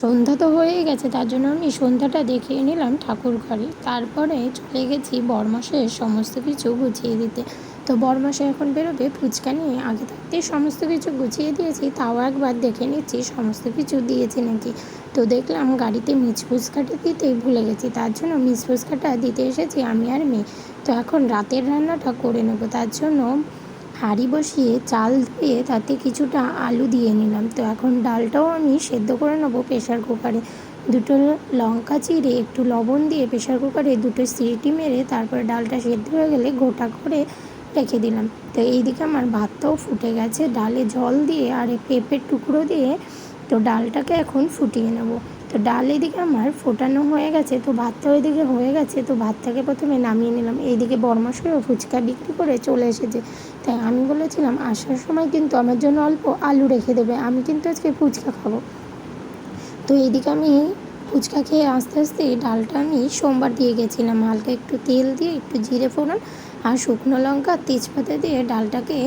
সন্ধ্যা তো হয়েই গেছে, তার জন্য আমি সন্ধ্যাটা দেখিয়ে নিলাম ঠাকুর ঘরে। তারপরে চলে গেছি বরমাসের সমস্ত কিছু গুছিয়ে দিতে। তো বরমাসে এখন বেরোবে ফুচকা নিয়ে, আগে থাকতেই সমস্ত কিছু গুছিয়ে দিয়েছি, তাও একবার দেখে নিচ্ছি সমস্ত কিছু দিয়েছি নাকি। তো দেখলাম গাড়িতে মিক্স ফুচকাটা দিতেই ভুলে গেছি, তার জন্য মিক্স ফুচকাটা দিতে এসেছি আমি আর মেয়ে। তো এখন রাতের রান্নাটা করে নেবো, তার জন্য হাঁড়ি বসিয়ে চাল ধুয়ে তাতে কিছুটা আলু দিয়ে নিলাম। তো এখন ডালটাও আমি সেদ্ধ করে নেবো প্রেশার কুকারে। দুটো লঙ্কা চিড়ে একটু লবণ দিয়ে প্রেশার কুকারে দুটো সিটি মেরে তারপরে ডালটা সেদ্ধ হয়ে গেলে গোটা করে রেখে দিলাম। তো এইদিকে আমার ভাতটাও ফুটে গেছে, ডালে জল দিয়ে আর পেঁপের টুকরো দিয়ে তো ডালটাকে এখন ফুটিয়ে নেব। তো ডাল এদিকে আমার ফোটানো হয়ে গেছে, তো ভাতটা ওইদিকে হয়ে গেছে। তো ভাতটাকে প্রথমে নামিয়ে নিলাম। এইদিকে বরমাসেরও ফুচকা বিক্রি করে চলে এসেছে, তাই আমি বলেছিলাম আসার সময় কিন্তু আমার জন্য অল্প আলু রেখে দেবে, আমি কিন্তু আজকে ফুচকা খাবো। তো এইদিকে আমি ফুচকা খেয়ে আস্তে আস্তে ডালটা আমি সোমবার দিয়ে গেছিলাম, হালকা একটু তেল দিয়ে একটু জিরে ফোড়ন আর শুকনো লঙ্কা তেজপাতা দিয়ে ডালটাকে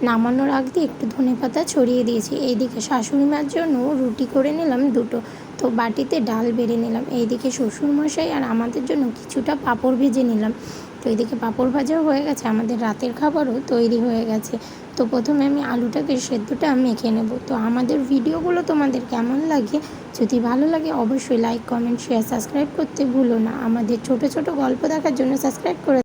নামানোর আগ দিয়ে একটু ধনেপাতা ছড়িয়ে দিয়েছি। এইদিকে শাশুড়ি মার জন্য রুটি করে নিলাম দুটো, তো বাটিতে ডাল বেড়ে নিলাম। এইদিকে শ্বশুরমশাই আর আমাদের জন্য কিছুটা পাঁপড় ভেজে নিলাম। তো এইদিকে পাঁপড় ভাজাও হয়ে গেছে, আমাদের রাতের খাবারও তৈরি হয়ে গেছে। তো প্রথমে আমি আলুটাকে সেদ্ধটা মেখে নেব। তো আমাদের ভিডিওগুলো তোমাদের কেমন লাগে, যদি ভালো লাগে অবশ্যই লাইক কমেন্ট শেয়ার সাবস্ক্রাইব করতে ভুলো না। আমাদের ছোট ছোট গল্প দেখার জন্য সাবস্ক্রাইব করে